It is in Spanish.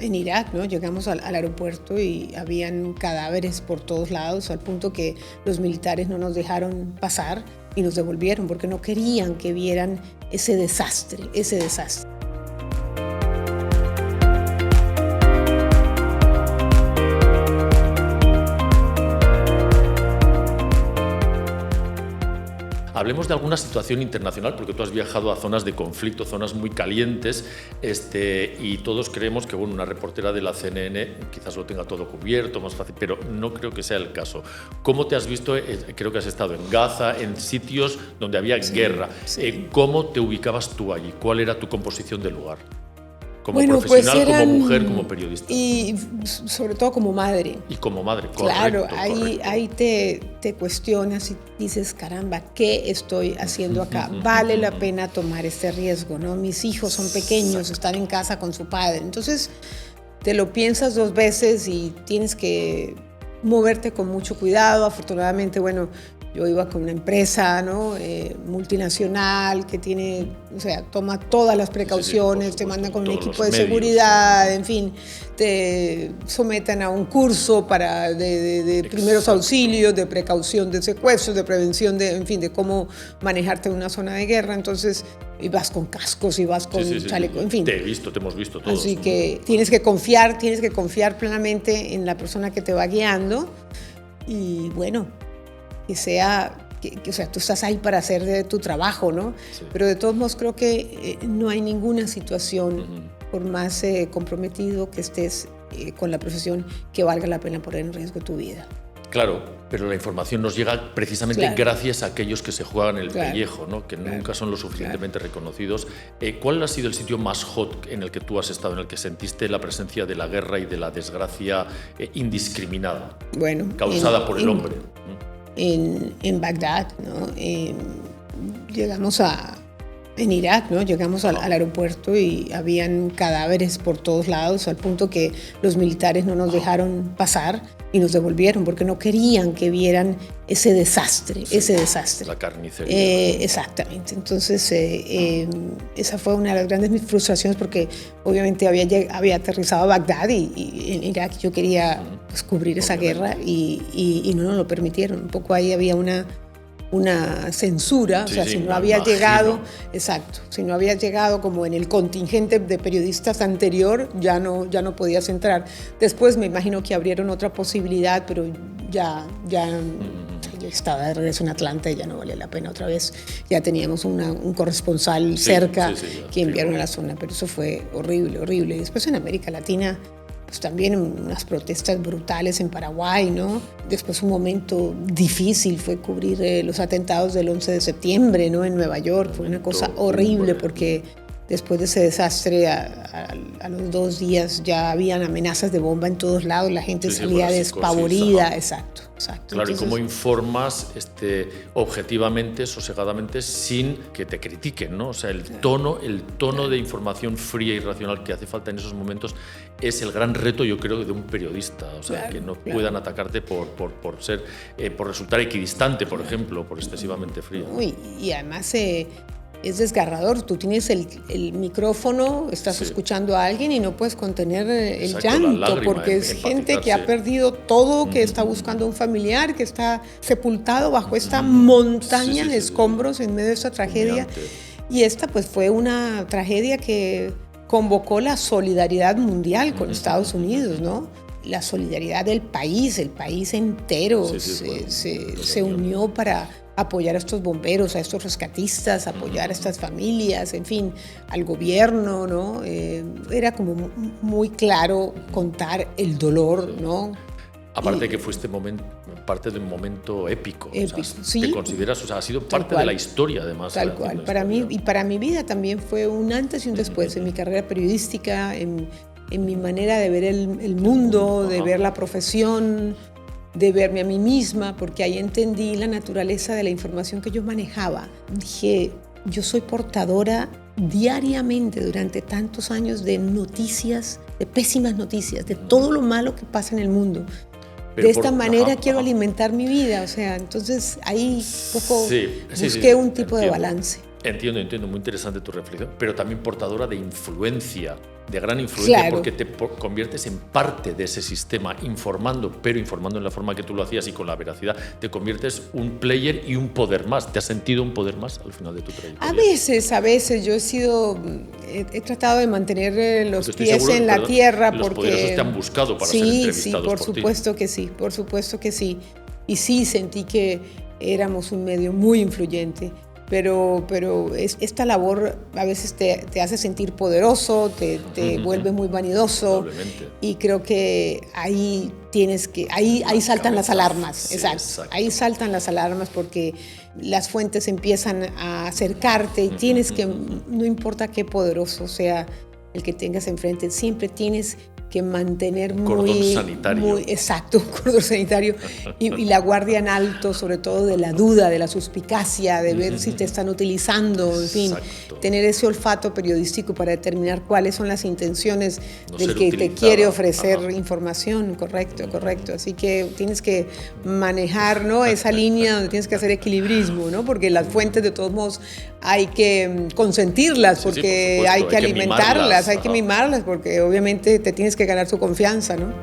en Irak, ¿no? Llegamos al aeropuerto y habían cadáveres por todos lados, al punto que los militares no nos dejaron pasar y nos devolvieron porque no querían que vieran ese desastre, ese desastre. Hablemos de alguna situación internacional, porque tú has viajado a zonas de conflicto, zonas muy calientes, y todos creemos que una reportera de la CNN quizás lo tenga todo cubierto, más fácil, pero no creo que sea el caso. ¿Cómo te has visto? Creo que has estado en Gaza, en sitios donde había guerra. Sí. ¿Cómo te ubicabas tú allí? ¿Cuál era tu composición del lugar? Como pues profesional, eran, como mujer, como periodista. Y sobre todo como madre. Y como madre, correcto. Claro, correcto. ahí te cuestionas y dices, caramba, ¿qué estoy haciendo acá? Vale la pena tomar este riesgo, ¿no? Mis hijos son pequeños, están en casa con su padre. Entonces, te lo piensas 2 veces y tienes que moverte con mucho cuidado. Afortunadamente, bueno, yo iba con una empresa, ¿no? Multinacional que tiene, o sea, toma todas las precauciones, te mandan con un equipo de seguridad, en fin, te someten a un curso de primeros auxilios, de precaución de secuestros, de prevención, en fin, de cómo manejarte en una zona de guerra. Entonces, y vas con cascos y vas con chaleco, en fin. Te hemos visto todos. Así que tienes que confiar plenamente en la persona que te va guiando y bueno, o sea, tú estás ahí para hacer tu trabajo, ¿no? Sí. Pero de todos modos creo que no hay ninguna situación, por más comprometido que estés con la profesión, que valga la pena poner en riesgo tu vida. Claro, pero la información nos llega precisamente gracias a aquellos que se juegan el pellejo, ¿no? Que nunca son lo suficientemente reconocidos. ¿Cuál ha sido el sitio más hot en el que tú has estado, en el que sentiste la presencia de la guerra y de la desgracia indiscriminada, causada por el hombre? En Bagdad, ¿no? Llegamos en Irak, ¿no? Llegamos al aeropuerto y habían cadáveres por todos lados, al punto que los militares no nos dejaron pasar y nos devolvieron porque no querían que vieran ese desastre, ese desastre. La carnicería. Exactamente. Entonces, esa fue una de las grandes frustraciones porque obviamente había aterrizado a Bagdad y en Irak yo quería pues, cubrir esa guerra y no nos lo permitieron. Un poco ahí había una censura, o sea, si no había llegado, si no había llegado como en el contingente de periodistas anterior, ya no podías entrar. Después me imagino que abrieron otra posibilidad, pero ya yo estaba de regreso en Atlanta y ya no valía la pena otra vez. Ya teníamos un corresponsal cerca que enviaron a la zona, pero eso fue horrible, horrible. Y después en América Latina, pues también unas protestas brutales en Paraguay, ¿no? Después un momento difícil fue cubrir los atentados del 11 de septiembre, ¿no? En Nueva York. Fue una cosa horrible porque después de ese desastre, a los 2 días ya habían amenazas de bomba en todos lados, la gente salía despavorida. Exacto. Claro, entonces, ¿y cómo informas objetivamente, sosegadamente, sin que te critiquen, ¿no? O sea, el tono de información fría y racional que hace falta en esos momentos es el gran reto, yo creo, de un periodista. O sea, que no puedan atacarte por resultar equidistante, por ejemplo, por excesivamente frío. Y además es desgarrador. Tú tienes el micrófono, estás escuchando a alguien y no puedes contener el llanto porque es gente que ha perdido todo, que está buscando a un familiar, que está sepultado bajo esta montaña de escombros en medio de esta tragedia. Y esta pues fue una tragedia que convocó la solidaridad mundial con Estados Unidos, ¿no? La solidaridad del país, el país entero se unió para apoyar a estos bomberos, a estos rescatistas, apoyar a estas familias, en fin, al gobierno, ¿no? Era como muy claro contar el dolor, ¿no? Aparte que fue parte de un momento épico. O sea, ¿te consideras? O sea, ha sido parte de la historia, además. Tal cual. Para mí y para mi vida también fue un antes y un después en mi carrera periodística, en mi manera de ver el mundo, de ver la profesión, de verme a mí misma, porque ahí entendí la naturaleza de la información que yo manejaba. Dije, yo soy portadora diariamente durante tantos años de noticias, de pésimas noticias, de todo lo malo que pasa en el mundo. Pero de esta manera quiero alimentar mi vida, o sea, entonces ahí poco busqué un tipo de balance. Entiendo, muy interesante tu reflexión, pero también portadora de influencia, de gran influencia, claro, porque te conviertes en parte de ese sistema, informando en la forma que tú lo hacías y con la veracidad, te conviertes un player y un poder más. ¿Te has sentido un poder más al final de tu trayectoria? A veces yo he tratado de mantener los pies en la tierra, los porque poderosos te han buscado para ser entrevistados por supuesto que sí, por supuesto que sí. Y sí sentí que éramos un medio muy influyente. Pero esta labor a veces te hace sentir poderoso, te vuelve muy vanidoso, y creo que ahí saltan las alarmas. Sí, exacto. Ahí saltan las alarmas porque las fuentes empiezan a acercarte y tienes que, no importa qué poderoso sea el que tengas enfrente, siempre tienes que mantener cordón sanitario. Exacto, un cordón sanitario y la guardia en alto, sobre todo de la duda, de la suspicacia, de ver si te están utilizando, en fin, tener ese olfato periodístico para determinar cuáles son las intenciones del que te quiere ofrecer información. Correcto. Así que tienes que manejar, ¿no?, esa línea donde tienes que hacer equilibrismo, ¿no?, porque las fuentes de todos modos hay que consentirlas, porque hay que alimentarlas, hay que mimarlas, porque obviamente te tienes que ganar su confianza, ¿no?